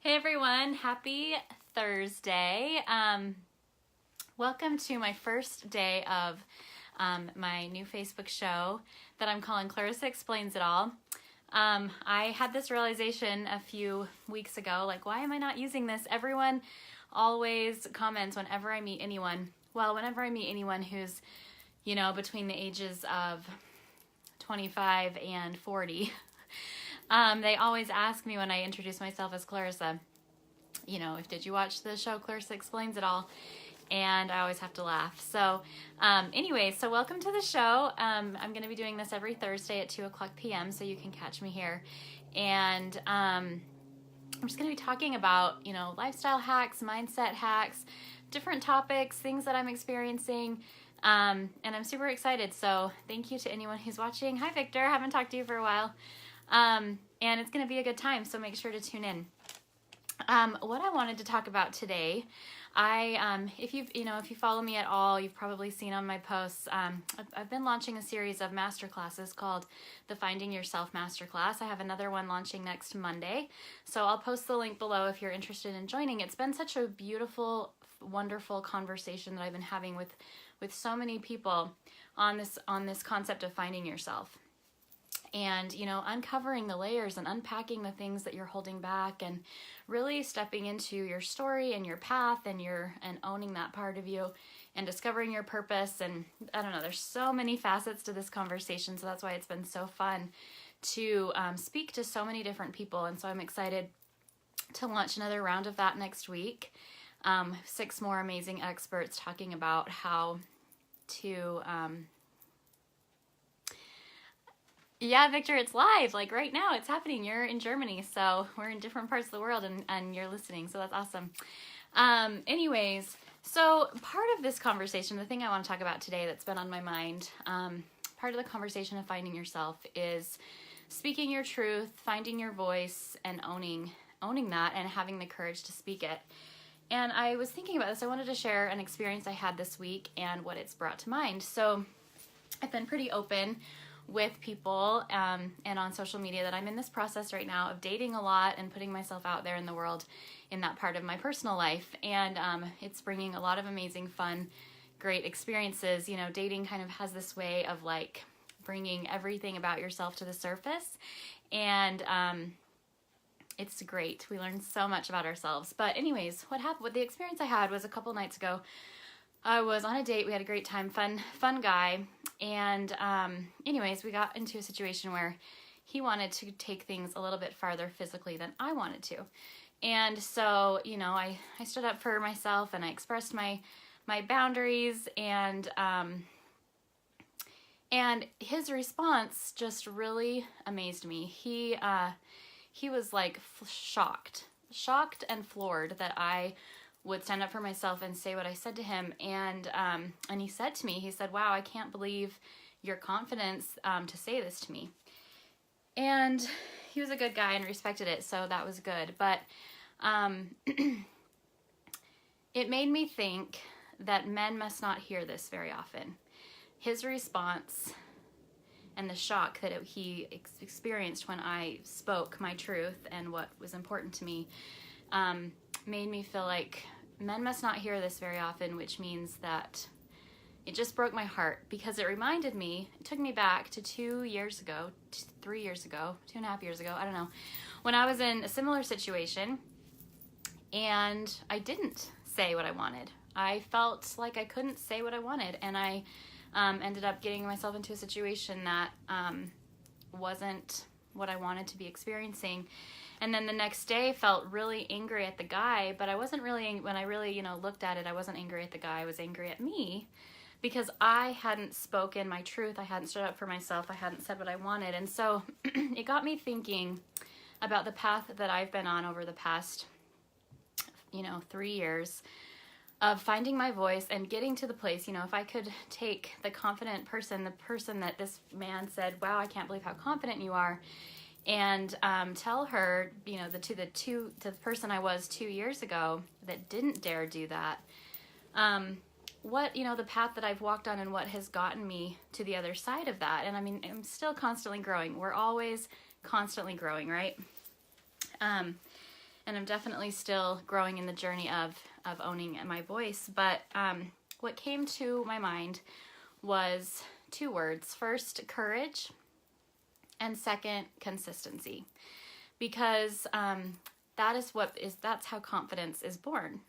Hey everyone, happy Thursday. Welcome to my first day of my new Facebook show that I'm calling Clarissa Explains It All. I had this realization a few weeks ago, like, why am I not using this? Everyone always comments whenever I meet anyone. Well, whenever I meet anyone who's, between the ages of 25 and 40, they always ask me when I introduce myself as Clarissa, did you watch the show Clarissa Explains It All? And I always have to laugh. So so welcome to the show. I'm going to be doing this every Thursday at 2 o'clock p.m. so you can catch me here. And I'm just going to be talking about, lifestyle hacks, mindset hacks, different topics, things that I'm experiencing. And I'm super excited. So thank you to anyone who's watching. Hi, Victor. I haven't talked to you for a while. And it's going to be a good time, so make sure to tune in. What I wanted to talk about today, if you follow me at all, you've probably seen on my posts, I've been launching a series of masterclasses called the Finding Yourself Masterclass. I have another one launching next Monday, so I'll post the link below if you're interested in joining. It's been such a beautiful, wonderful conversation that I've been having with so many people on this concept of finding yourself. And, uncovering the layers and unpacking the things that you're holding back and really stepping into your story and your path and owning that part of you and discovering your purpose. And I don't know, there's so many facets to this conversation. So that's why it's been so fun to speak to so many different people. And so I'm excited to launch another round of that next week. 6 more amazing experts talking about how to... Yeah, Victor, it's live. Like right now, it's happening. You're in Germany, so we're in different parts of the world and you're listening, so that's awesome. So part of this conversation, the thing I want to talk about today that's been on my mind, part of the conversation of finding yourself is speaking your truth, finding your voice, and owning that and having the courage to speak it. And I was thinking about this. I wanted to share an experience I had this week and what it's brought to mind. So I've been pretty open with people and on social media that I'm in this process right now of dating a lot and putting myself out there in the world in that part of my personal life. And it's bringing a lot of amazing, fun, great experiences. Dating kind of has this way of like bringing everything about yourself to the surface. And it's great. We learn so much about ourselves. But anyways, what the experience I had was a couple nights ago. I was on a date. We had a great time. Fun guy. And we got into a situation where he wanted to take things a little bit farther physically than I wanted to. And so, I stood up for myself and I expressed my boundaries and his response just really amazed me. He was like shocked and floored that I would stand up for myself and say what I said to him. And he said to me, he said, "Wow, I can't believe your confidence to say this to me." And he was a good guy and respected it, so that was good. But it made me think that men must not hear this very often. His response and the shock that he experienced when I spoke my truth and what was important to me made me feel like men must not hear this very often, which means that it just broke my heart because it reminded me, it took me back to 2 years ago, 3 years ago, 2.5 years ago, I don't know, when I was in a similar situation and I didn't say what I wanted. I felt like I couldn't say what I wanted, and I ended up getting myself into a situation that wasn't what I wanted to be experiencing. And then the next day felt really angry at the guy, but I wasn't really, when I really, looked at it, I wasn't angry at the guy, I was angry at me because I hadn't spoken my truth, I hadn't stood up for myself, I hadn't said what I wanted. And so it got me thinking about the path that I've been on over the past, 3 years of finding my voice and getting to the place, if I could take the confident person, the person that this man said, "Wow, I can't believe how confident you are," and tell her, to the person I was 2 years ago that didn't dare do that, the path that I've walked on and what has gotten me to the other side of that. And I'm still constantly growing. We're always constantly growing, right? and I'm definitely still growing in the journey of owning my voice. But what came to my mind was two words. First, courage, and second, consistency. Because that's how confidence is born.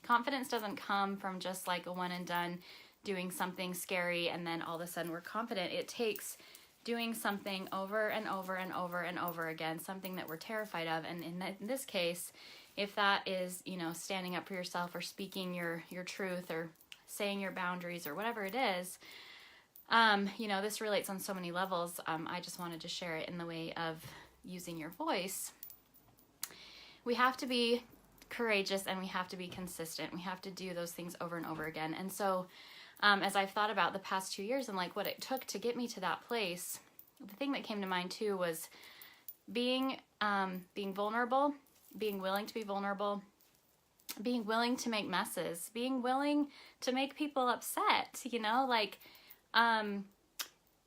Confidence doesn't come from just like a one and done doing something scary and then all of a sudden we're confident. It takes doing something over and over and over and over again, something that we're terrified of. And in this case, if that is, standing up for yourself or speaking your truth or saying your boundaries or whatever it is, this relates on so many levels. I just wanted to share it in the way of using your voice. We have to be courageous and we have to be consistent. We have to do those things over and over again. And so as I've thought about the past 2 years and like what it took to get me to that place, the thing that came to mind too was being vulnerable, being willing to be vulnerable, being willing to make messes, being willing to make people upset,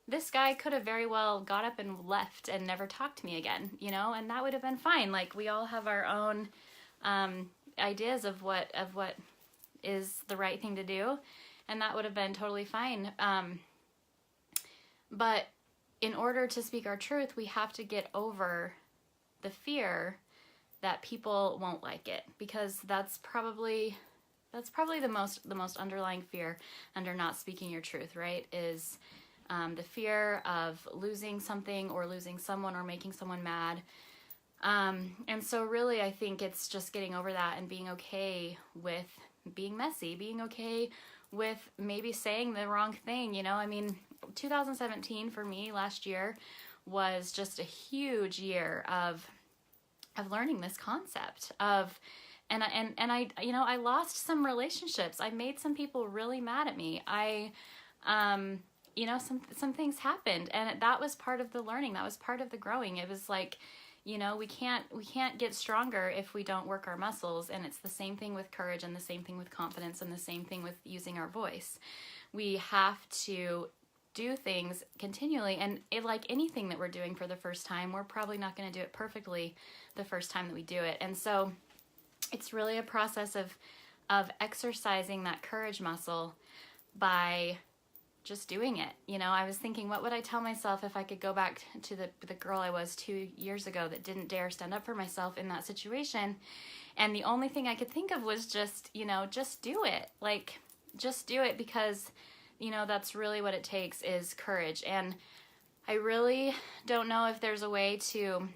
this guy could have very well got up and left and never talked to me again, and that would have been fine. Like, we all have our own ideas of what is the right thing to do, and that would have been totally fine. But in order to speak our truth, we have to get over the fear that people won't like it, because that's probably the most underlying fear under not speaking your truth, right? Is the fear of losing something or losing someone or making someone mad. And so really, I think it's just getting over that and being okay with being messy, being okay with maybe saying the wrong thing. 2017 for me last year was just a huge year of learning this concept of, and I lost some relationships. I made some people really mad at me. Some things happened, and that was part of the learning. That was part of the growing. It was like, we can't get stronger if we don't work our muscles. And it's the same thing with courage, and the same thing with confidence, and the same thing with using our voice. We have to do things continually, and like anything that we're doing for the first time, we're probably not going to do it perfectly the first time that we do it. And so it's really a process of exercising that courage muscle by just doing it. I was thinking, what would I tell myself if I could go back to the girl I was 2 years ago that didn't dare stand up for myself in that situation? And the only thing I could think of was just do it. Like, just do it, because, that's really what it takes, is courage. And I really don't know if there's a way to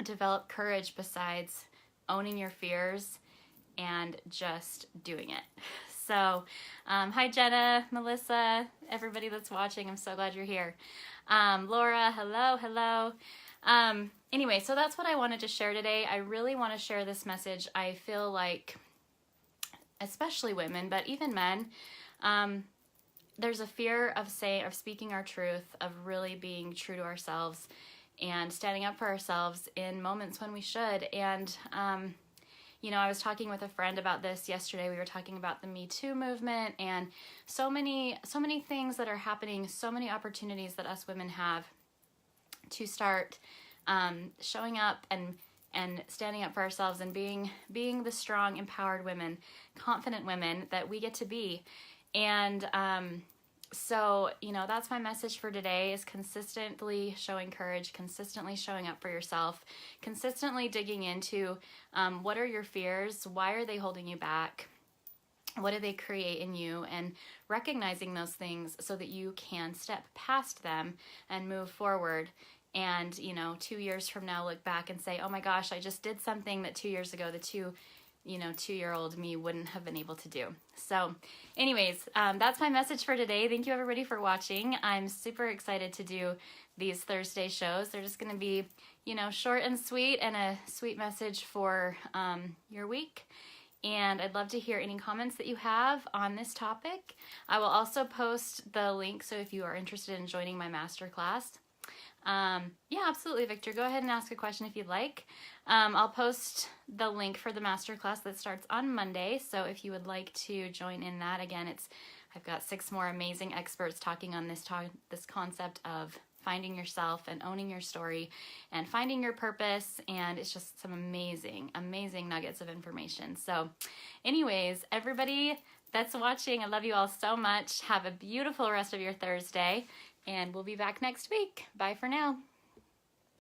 develop courage besides owning your fears and just doing it. So, hi Jenna, Melissa, everybody that's watching. I'm so glad you're here. Laura, hello. Anyway, so that's what I wanted to share today. I really want to share this message. I feel like, especially women, but even men, there's a fear of speaking our truth, of really being true to ourselves and standing up for ourselves in moments when we should. And, I was talking with a friend about this yesterday. We were talking about the Me Too movement and so many things that are happening, so many opportunities that us women have to start showing up and standing up for ourselves and being the strong, empowered women, confident women that we get to be. And so, that's my message for today, is consistently showing courage, consistently showing up for yourself, consistently digging into what are your fears, why are they holding you back, what do they create in you, and recognizing those things so that you can step past them and move forward. And, 2 years from now, look back and say, oh my gosh, I just did something that 2 years ago, the 2-year-old me wouldn't have been able to do. So anyways, that's my message for today. Thank you everybody for watching. I'm super excited to do these Thursday shows. They're just going to be, short and sweet, and a sweet message for your week. And I'd love to hear any comments that you have on this topic. I will also post the link, so if you are interested in joining my masterclass, yeah, absolutely, Victor. Go ahead and ask a question if you'd like. I'll post the link for the masterclass that starts on Monday. So if you would like to join in that, again, I've got 6 more amazing experts talking on this concept of finding yourself and owning your story and finding your purpose. And it's just some amazing, amazing nuggets of information. So anyways, everybody that's watching, I love you all so much. Have a beautiful rest of your Thursday, and we'll be back next week. Bye for now.